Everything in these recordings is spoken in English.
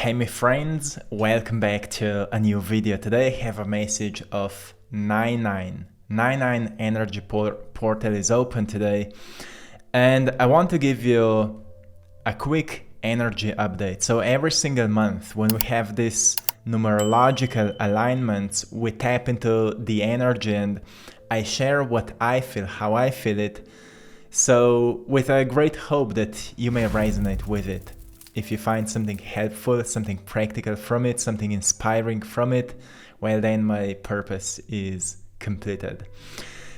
Hey my friends, welcome back to a new video. Today I have a message of 99. 99 energy portal is open today, and I want to give you a quick energy update. So every single month when we have this numerological alignments, we tap into the energy and I share what I feel, how I feel it. So with a great hope that you may resonate with it. If you find something helpful, something practical from it, something inspiring from it, well then my purpose is completed.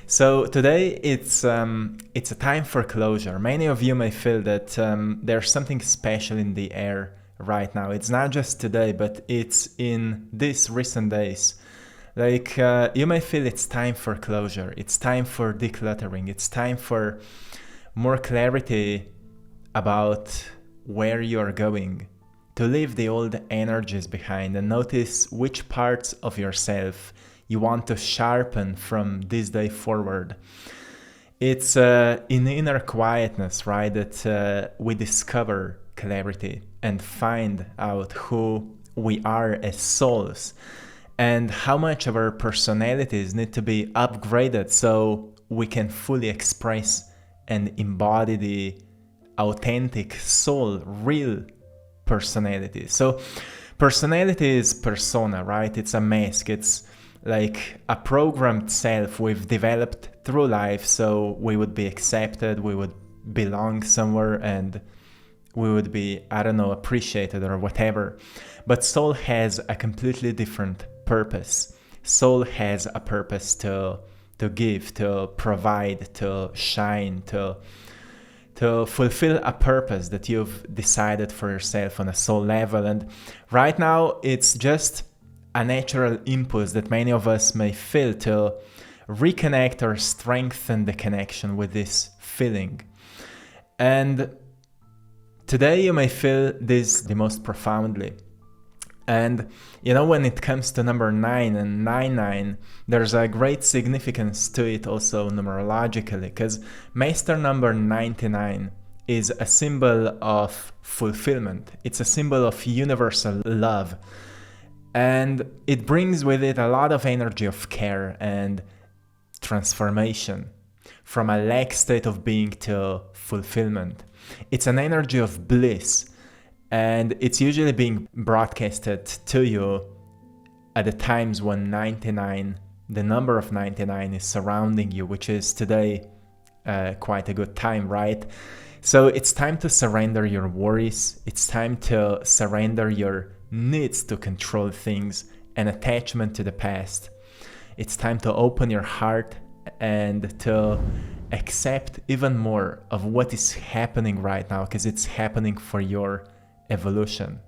So today it's a time for closure. Many of you may feel that there's something special in the air right now. It's not just today, but it's in these recent days. Like you may feel it's time for closure. It's time for decluttering. It's time for more clarity about where you're going, to leave the old energies behind and notice which parts of yourself you want to sharpen from this day forward. It's in inner quietness, right, that we discover clarity and find out who we are as souls and how much of our personalities need to be upgraded so we can fully express and embody the authentic soul, real personality. So personality is persona, right? It's a mask. It's like a programmed self we've developed through life so we would be accepted, we would belong somewhere, and we would be, I don't know, appreciated or whatever. But soul has a completely different purpose. Soul has a purpose to give, to provide, to shine, to fulfill a purpose that you've decided for yourself on a soul level. And right now it's just a natural impulse that many of us may feel to reconnect or strengthen the connection with this feeling. And today you may feel this the most profoundly. And you know, when it comes to number 9 and 99, there's a great significance to it also numerologically, because master number 99 is a symbol of fulfillment. It's a symbol of universal love. And it brings with it a lot of energy of care and transformation from a lack state of being to fulfillment. It's an energy of bliss. And it's usually being broadcasted to you at the times when 99, the number of 99 is surrounding you, which is today quite a good time, right? So it's time to surrender your worries. It's time to surrender your needs to control things and attachment to the past. It's time to open your heart and to accept even more of what is happening right now, because it's happening for your evolution.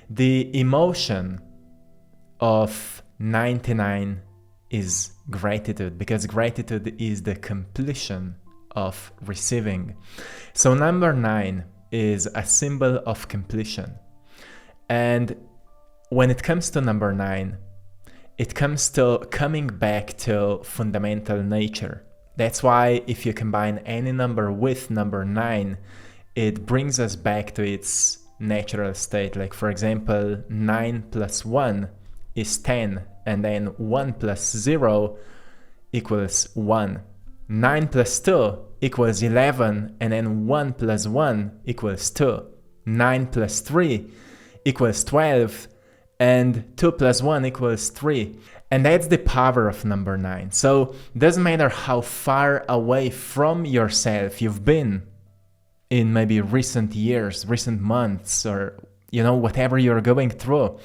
The emotion of 99 is gratitude, because gratitude is the completion of receiving. So number 9 is a symbol of completion. And when it comes to number 9, it comes to coming back to fundamental nature. That's why if you combine any number with number 9, it brings us back to its natural state. Like for example, 9 plus 1 is 10, and then 1 plus 0 equals 1. 9 plus 2 equals 11, and then 1 plus 1 equals 2. 9 plus 3 equals 12, and 2 plus 1 equals 3. And that's the power of number 9. So it doesn't matter how far away from yourself you've been in maybe recent years, recent months, or you know, whatever you're going through.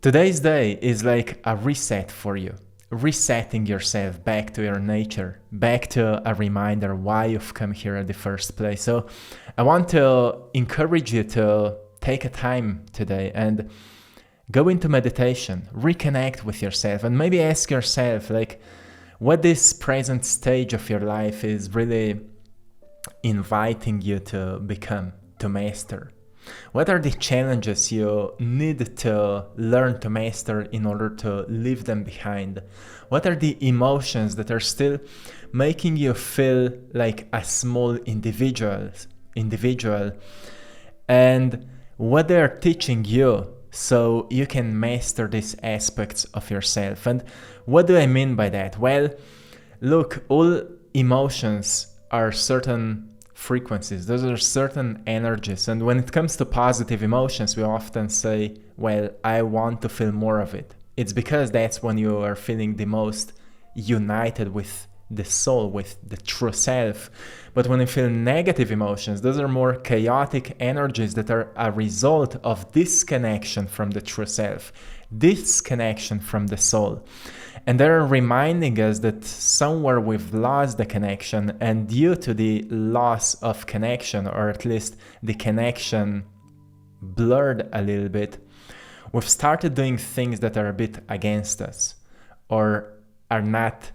Today's day is like a reset for you, resetting yourself back to your nature, back to a reminder why you've come here in the first place. So I want to encourage you to take a time today and go into meditation, reconnect with yourself, and maybe ask yourself like what this present stage of your life is really inviting you to become, to master. What are the challenges you need to learn to master in order to leave them behind? What are the emotions that are still making you feel like a small individual? And what they are teaching you so you can master these aspects of yourself. And what do I mean by that? Well, look, all emotions are certain frequencies. Those are certain energies. And when it comes to positive emotions, we often say, well, I want to feel more of it. It's because that's when you are feeling the most united with the soul, with the true self. But when you feel negative emotions, those are more chaotic energies that are a result of disconnection from the true self, disconnection from the soul. And they're reminding us that somewhere we've lost the connection, and due to the loss of connection, or at least the connection blurred a little bit, we've started doing things that are a bit against us, or are not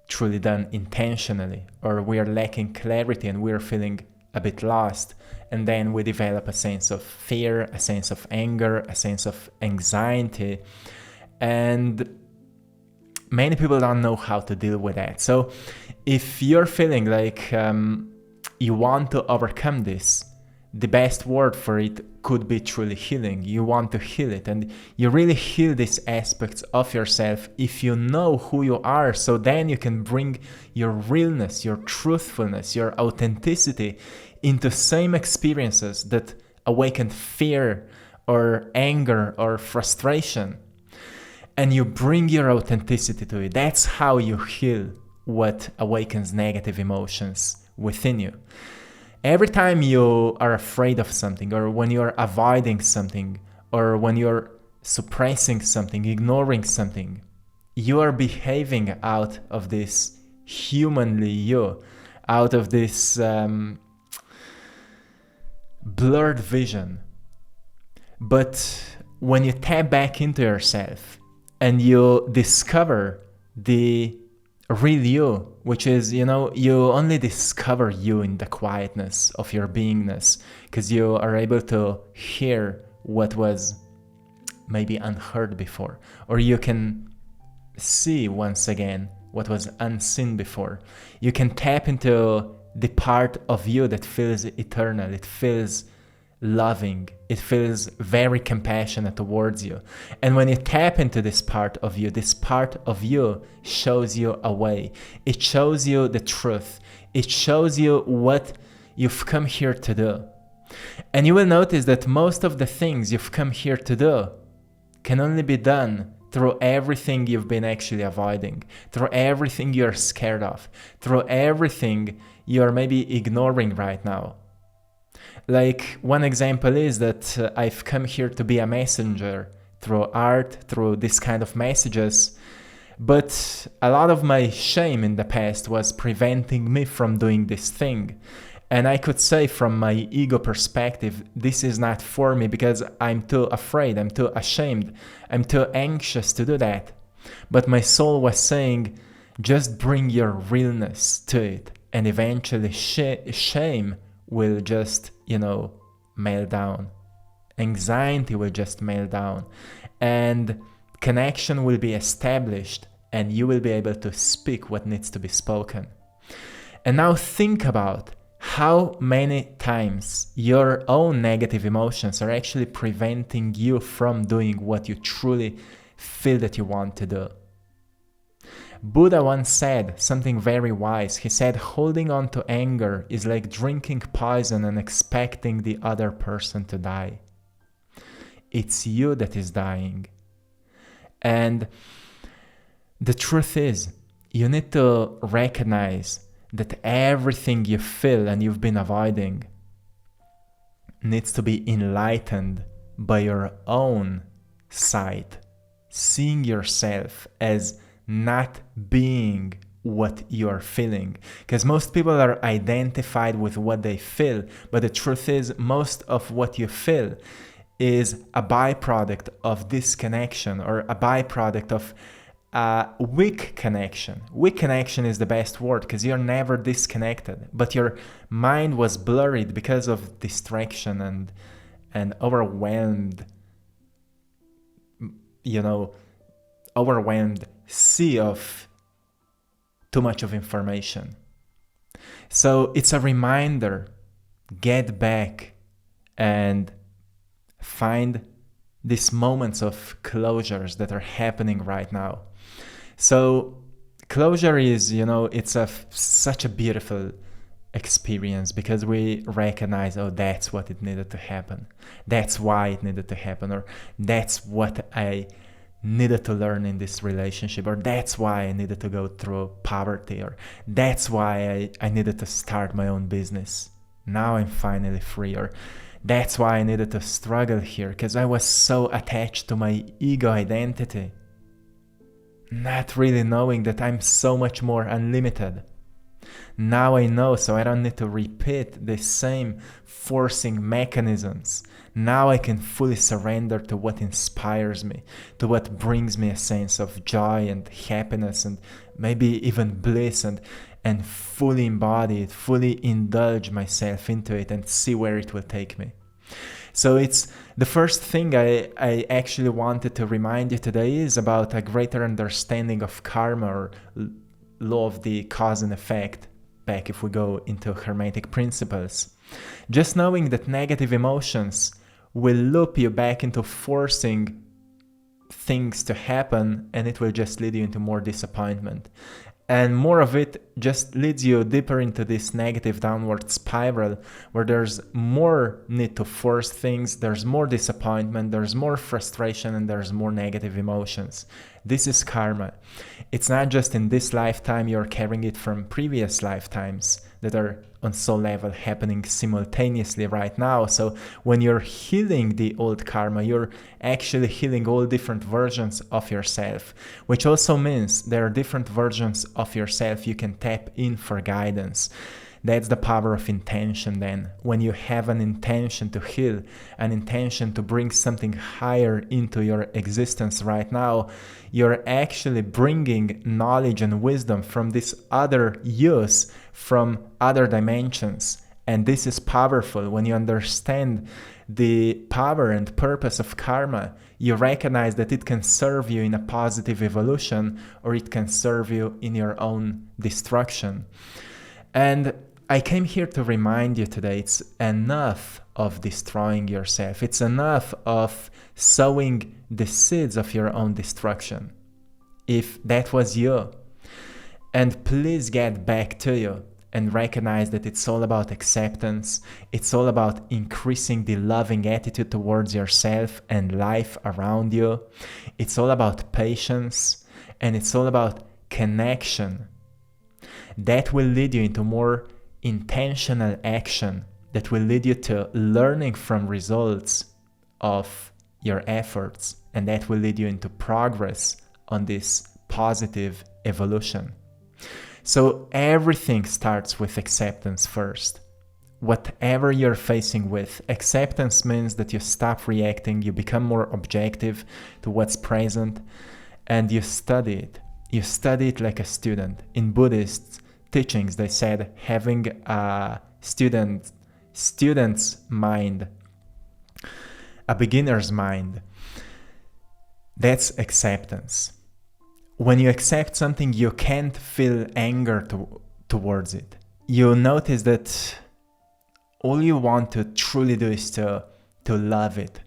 truly done intentionally, or we are lacking clarity and we're feeling a bit lost. And then we develop a sense of fear, a sense of anger, a sense of anxiety. And many people don't know how to deal with that. So if you're feeling like you want to overcome this, the best word for it could be truly healing. You want to heal it, and you really heal these aspects of yourself if you know who you are, so then you can bring your realness, your truthfulness, your authenticity into same experiences that awaken fear or anger or frustration. And you bring your authenticity to it. That's how you heal what awakens negative emotions within you. Every time you are afraid of something, or when you're avoiding something, or when you're suppressing something, ignoring something, you are behaving out of this humanly you, out of this blurred vision. But when you tap back into yourself and you discover the real you, which is, you only discover you in the quietness of your beingness, because you are able to hear what was maybe unheard before, or you can see once again what was unseen before. You can tap into the part of you that feels eternal, it feels loving, it feels very compassionate towards you. And when you tap into this part of you shows you a way. It shows you the truth. It shows you what you've come here to do. And you will notice that most of the things you've come here to do can only be done through everything you've been actually avoiding, through everything you're scared of, through everything you're maybe ignoring right now. Like, one example is that I've come here to be a messenger through art, through this kind of messages, but a lot of my shame in the past was preventing me from doing this thing. And I could say from my ego perspective, this is not for me because I'm too afraid, I'm too ashamed, I'm too anxious to do that. But my soul was saying, just bring your realness to it, and eventually shame will just, melt down. Anxiety will just melt down, and connection will be established, and you will be able to speak what needs to be spoken. And now think about how many times your own negative emotions are actually preventing you from doing what you truly feel that you want to do. Buddha once said something very wise. He said, holding on to anger is like drinking poison and expecting the other person to die. It's you that is dying. And the truth is, you need to recognize that everything you feel and you've been avoiding needs to be enlightened by your own sight, seeing yourself as not being what you're feeling. Because most people are identified with what they feel, but the truth is, most of what you feel is a byproduct of disconnection, or a byproduct of weak connection. Weak connection is the best word, because you're never disconnected, but your mind was blurred because of distraction and overwhelmed, overwhelmed sea of too much of information. So it's a reminder, get back and find these moments of closures that are happening right now. So closure is, it's such a beautiful experience, because we recognize, oh, that's what it needed to happen. That's why it needed to happen, or that's what I needed to learn in this relationship, or that's why I needed to go through poverty, or that's why I needed to start my own business. Now I'm finally free, or that's why I needed to struggle here, because I was so attached to my ego identity, not really knowing that I'm so much more unlimited. Now I know, so I don't need to repeat the same forcing mechanisms. Now I can fully surrender to what inspires me, to what brings me a sense of joy and happiness and maybe even bliss, and fully embody it, fully indulge myself into it and see where it will take me. So it's the first thing I actually wanted to remind you today is about a greater understanding of karma, or law of the cause and effect, back if we go into Hermetic principles. Just knowing that negative emotions will loop you back into forcing things to happen, and it will just lead you into more disappointment. And more of it just leads you deeper into this negative downward spiral, where there's more need to force things, there's more disappointment, there's more frustration, and there's more negative emotions. This is karma. It's not just in this lifetime, you're carrying it from previous lifetimes that are on soul level happening simultaneously right now. So when you're healing the old karma, you're actually healing all different versions of yourself, which also means there are different versions of yourself you can tap in for guidance. That's the power of intention then. When you have an intention to heal, an intention to bring something higher into your existence right now, you're actually bringing knowledge and wisdom from this other use, from other dimensions. And this is powerful. When you understand the power and purpose of karma, you recognize that it can serve you in a positive evolution, or it can serve you in your own destruction. And I came here to remind you today, it's enough of destroying yourself. It's enough of sowing the seeds of your own destruction, if that was you. And please get back to you and recognize that it's all about acceptance. It's all about increasing the loving attitude towards yourself and life around you. It's all about patience, and it's all about connection. That will lead you into more intentional action, that will lead you to learning from results of your efforts, and that will lead you into progress on this positive evolution. So everything starts with acceptance first. Whatever you're facing with, acceptance means that you stop reacting, you become more objective to what's present, and you study it. You study it like a student. In Buddhist teachings, they said having a student's mind, a beginner's mind, that's acceptance. When you accept something, you can't feel anger towards it. You notice that all you want to truly do is to love it,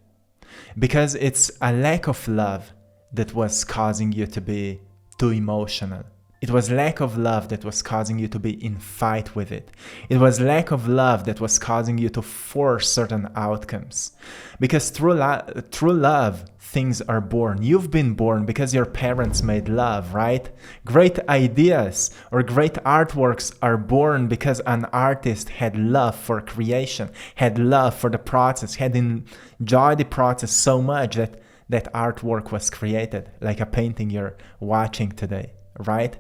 because it's a lack of love that was causing you to be too emotional. It was lack of love that was causing you to be in fight with it. It was lack of love that was causing you to force certain outcomes. Because through love, things are born. You've been born because your parents made love, right? Great ideas or great artworks are born because an artist had love for creation, had love for the process, had enjoyed the process so much that that artwork was created, like a painting you're watching today. Right?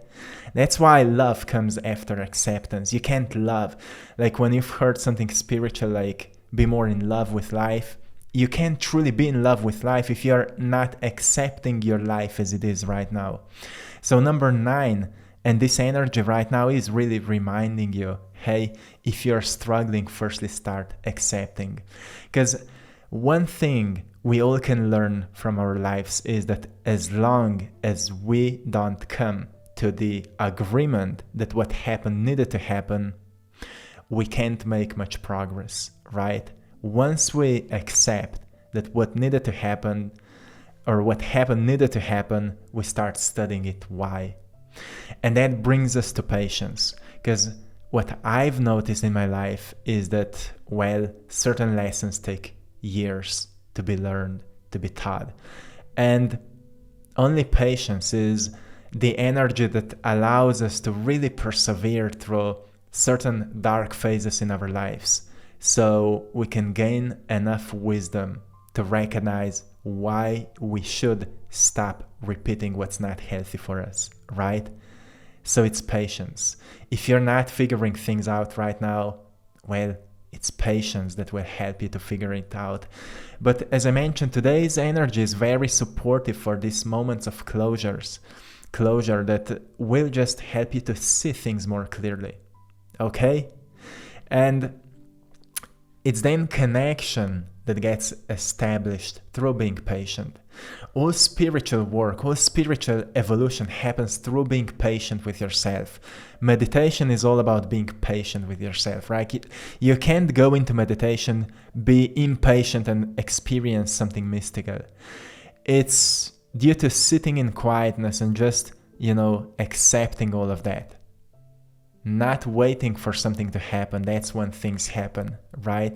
That's why love comes after acceptance. You can't love, like when you've heard something spiritual like be more in love with life, you can't truly be in love with life if you're not accepting your life as it is right now. So number 9, and this energy right now is really reminding you, hey, if you're struggling, firstly start accepting. Because one thing we all can learn from our lives is that as long as we don't come to the agreement that what happened needed to happen, we can't make much progress, right? Once we accept that what needed to happen, or what happened needed to happen, we start studying it why. And that brings us to patience, because what I've noticed in my life is that, well, certain lessons take years to be learned, to be taught. And only patience is the energy that allows us to really persevere through certain dark phases in our lives, so we can gain enough wisdom to recognize why we should stop repeating what's not healthy for us, right? So it's patience. If you're not figuring things out right now, well, it's patience that will help you to figure it out. But as I mentioned, today's energy is very supportive for these moments of closure that will just help you to see things more clearly. Okay? And it's then connection that gets established through being patient. All spiritual work, all spiritual evolution happens through being patient with yourself. Meditation is all about being patient with yourself, right? You can't go into meditation, be impatient, and experience something mystical. It's due to sitting in quietness and just, accepting all of that. Not waiting for something to happen. That's when things happen, right?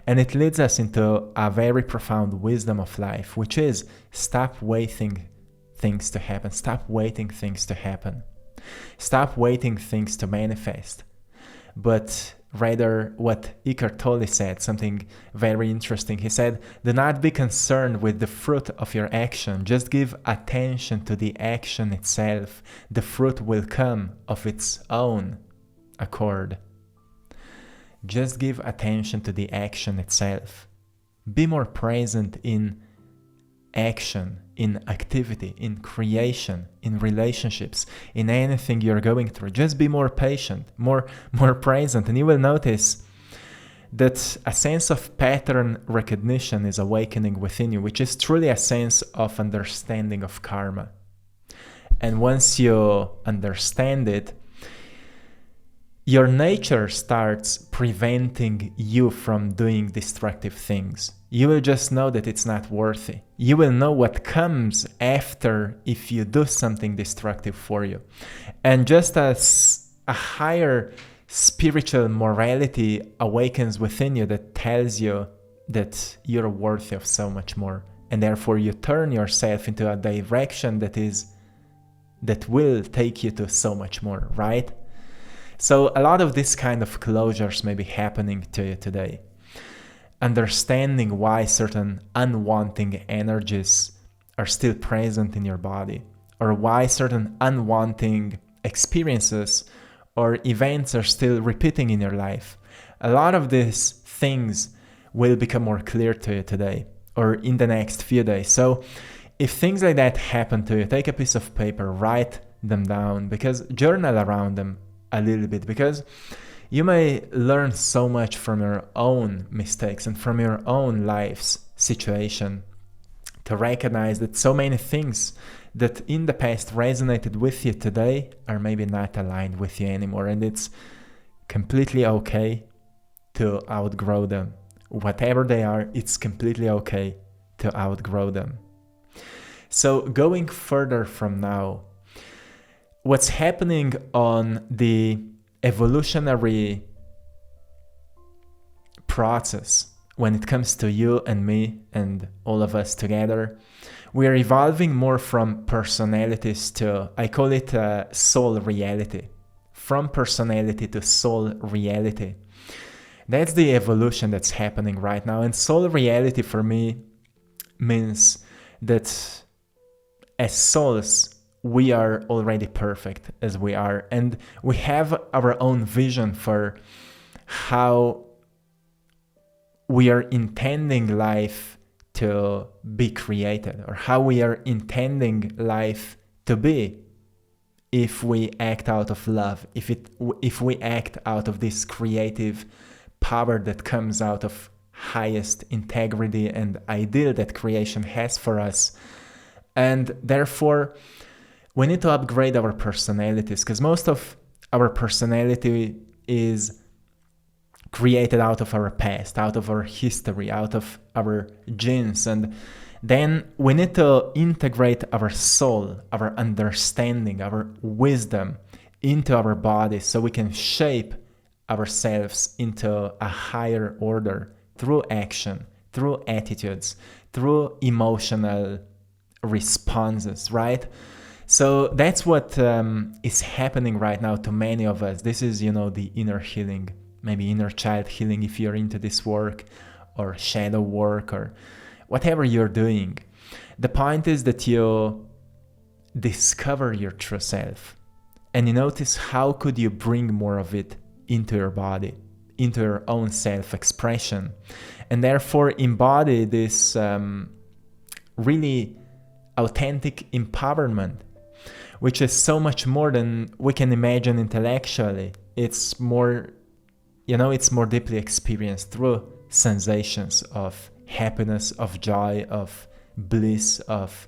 And it leads us into a very profound wisdom of life, which is stop waiting things to happen. Stop waiting things to happen. Stop waiting things to manifest. But rather, what Eckhart Tolle said, something very interesting. He said, do not be concerned with the fruit of your action. Just give attention to the action itself. The fruit will come of its own accord. Just give attention to the action itself. Be more present in action, in activity, in creation, in relationships, in anything you're going through. Just be more patient, more present, and you will notice that a sense of pattern recognition is awakening within you, which is truly a sense of understanding of karma. And once you understand it, your nature starts preventing you from doing destructive things. You will just know that it's not worthy. You will know what comes after if you do something destructive for you. And just as a higher spiritual morality awakens within you that tells you that you're worthy of so much more, and therefore you turn yourself into a direction that will take you to so much more, right? So a lot of this kind of closures may be happening to you today. Understanding why certain unwanting energies are still present in your body, or why certain unwanting experiences or events are still repeating in your life. A lot of these things will become more clear to you today or in the next few days. So if things like that happen to you, take a piece of paper, write them down, because journal around them a little bit, because you may learn so much from your own mistakes and from your own life's situation to recognize that so many things that in the past resonated with you today are maybe not aligned with you anymore, and it's completely okay to outgrow them. Whatever they are, it's completely okay to outgrow them. So going further from now, what's happening on the evolutionary process when it comes to you and me and all of us together, we are evolving more from personalities to, I call it soul reality. From personality to soul reality. That's the evolution that's happening right now. And soul reality for me means that as souls, we are already perfect as we are, and we have our own vision for how we are intending life to be created, or how we are intending life to be if we act out of love, if we act out of this creative power that comes out of highest integrity and ideal that creation has for us. And therefore, we need to upgrade our personalities, because most of our personality is created out of our past, out of our history, out of our genes. And then we need to integrate our soul, our understanding, our wisdom into our body so we can shape ourselves into a higher order through action, through attitudes, through emotional responses, right? So that's what is happening right now to many of us. This is, the inner healing, maybe inner child healing if you're into this work, or shadow work, or whatever you're doing. The point is that you discover your true self, and you notice how could you bring more of it into your body, into your own self-expression, and therefore embody this really authentic empowerment, which is so much more than we can imagine intellectually. It's more, it's more deeply experienced through sensations of happiness, of joy, of bliss, of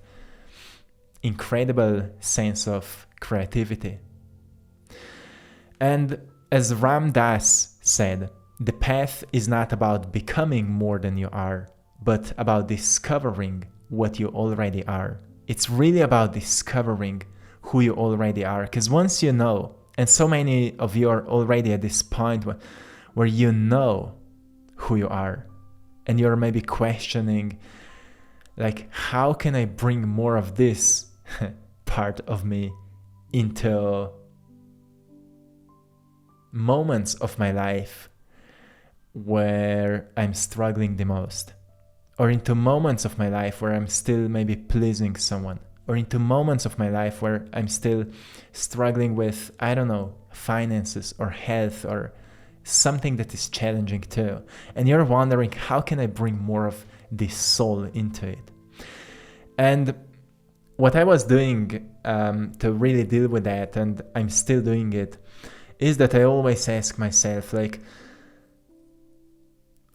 incredible sense of creativity. And as Ram Dass said, the path is not about becoming more than you are, but about discovering what you already are. It's really about discovering who you already are, because once you know, and so many of you are already at this point where you know who you are, and you're maybe questioning, like, how can I bring more of this part of me into moments of my life where I'm struggling the most, or into moments of my life where I'm still maybe pleasing someone, or into moments of my life where I'm still struggling with, I don't know, finances or health or something that is challenging too. And you're wondering, how can I bring more of this soul into it? And what I was doing to really deal with that, and I'm still doing it, is that I always ask myself, like,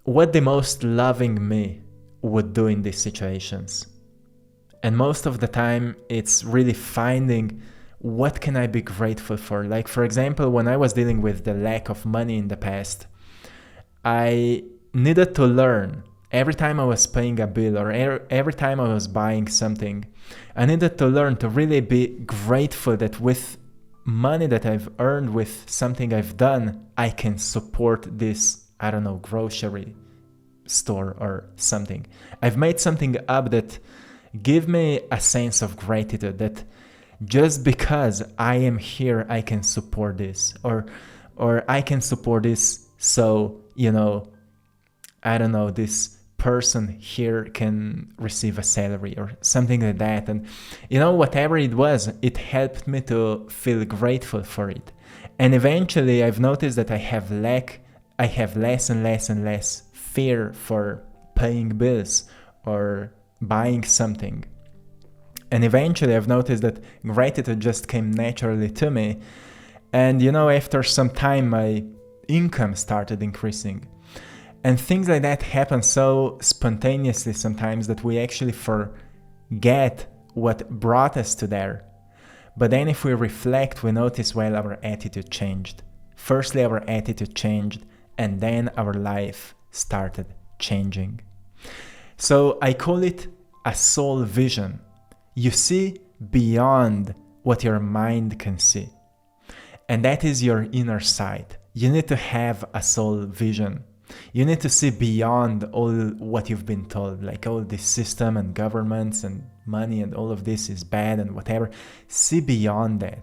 what the most loving me would do in these situations. And most of the time it's really finding, what can I be grateful for? Like, for example, when I was dealing with the lack of money in the past, I needed to learn. Every time I was paying a bill, or every time I was buying something, I needed to learn to really be grateful that with money that I've earned, with something I've done, I can support this, I don't know, grocery store or something. I've made something up that give me a sense of gratitude, that just because I am here, I can support this, or I can support this, so, I don't know, this person here can receive a salary or something like that. And whatever it was, it helped me to feel grateful for it. And eventually I've noticed that I have less and less and less fear for paying bills or buying something. And eventually I've noticed that gratitude just came naturally to me. And after some time my income started increasing. And things like that happen so spontaneously sometimes that we actually forget what brought us to there. But then if we reflect, we notice, well, our attitude changed. Firstly, our attitude changed, and then our life started changing. So I call it a soul vision. You see beyond what your mind can see. And that is your inner sight. You need to have a soul vision. You need to see beyond all what you've been told, like all this system and governments and money and all of this is bad and whatever. See beyond that.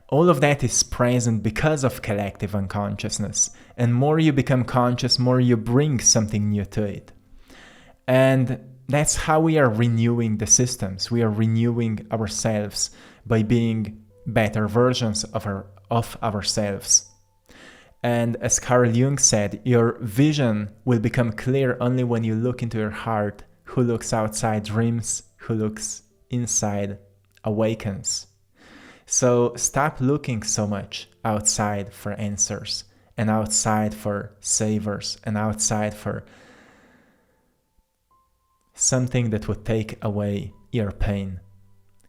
All of that is present because of collective unconsciousness. And more you become conscious, more you bring something new to it. And that's how we are renewing the systems. We are renewing ourselves by being better versions of ourselves. And as Carl Jung said, your vision will become clear only when you look into your heart. Who looks outside dreams, who looks inside awakens. So stop looking so much outside for answers, and outside for savers, and outside for something that would take away your pain.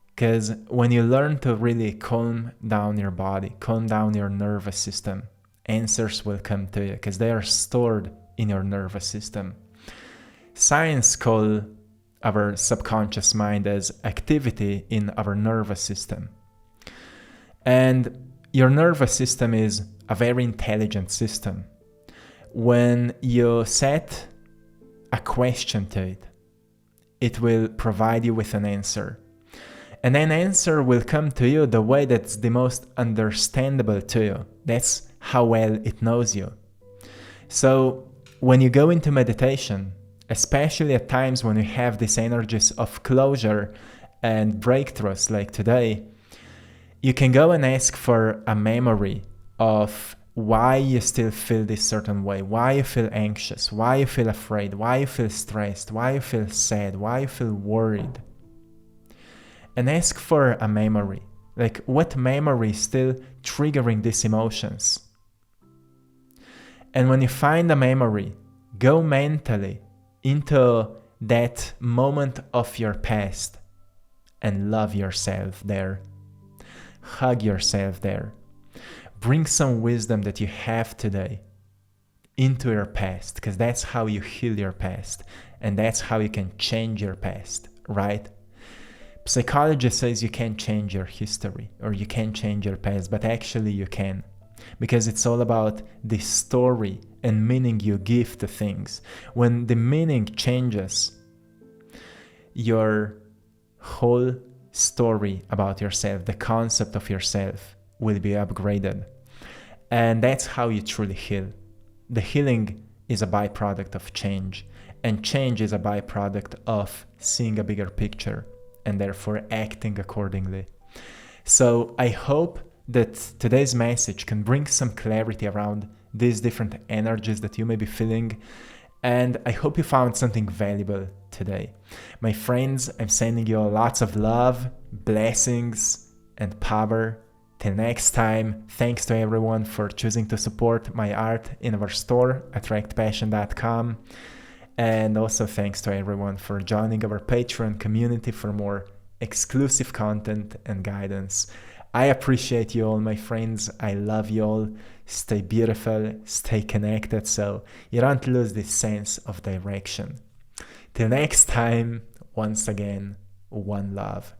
Because when you learn to really calm down your body, calm down your nervous system, answers will come to you because they are stored in your nervous system. Science calls our subconscious mind as activity in our nervous system. And your nervous system is a very intelligent system. When you set a question to it, it will provide you with an answer. And an answer will come to you the way that's the most understandable to you. That's how well it knows you. So when you go into meditation, especially at times when you have these energies of closure and breakthroughs like today, you can go and ask for a memory of why you still feel this certain way, why you feel anxious, why you feel afraid, why you feel stressed, why you feel sad, why you feel worried. And ask for a memory, like what memory is still triggering these emotions. And when you find a memory, go mentally into that moment of your past and love yourself there. Hug yourself there. Bring some wisdom that you have today into your past, because that's how you heal your past and that's how you can change your past, right? Psychology says you can't change your history or you can't change your past, but actually you can, because it's all about the story and meaning you give to things. When the meaning changes, your whole story about yourself, the concept of yourself will be upgraded. And that's how you truly heal. The healing is a byproduct of change, and change is a byproduct of seeing a bigger picture and therefore acting accordingly. So I hope that today's message can bring some clarity around these different energies that you may be feeling, and I hope you found something valuable today. My friends, I'm sending you lots of love, blessings, and power. Till next time, thanks to everyone for choosing to support my art in our store, AttractPassion.com. And also thanks to everyone for joining our Patreon community for more exclusive content and guidance. I appreciate you all, my friends. I love you all. Stay beautiful, stay connected, so you don't lose this sense of direction. Till next time, once again, one love.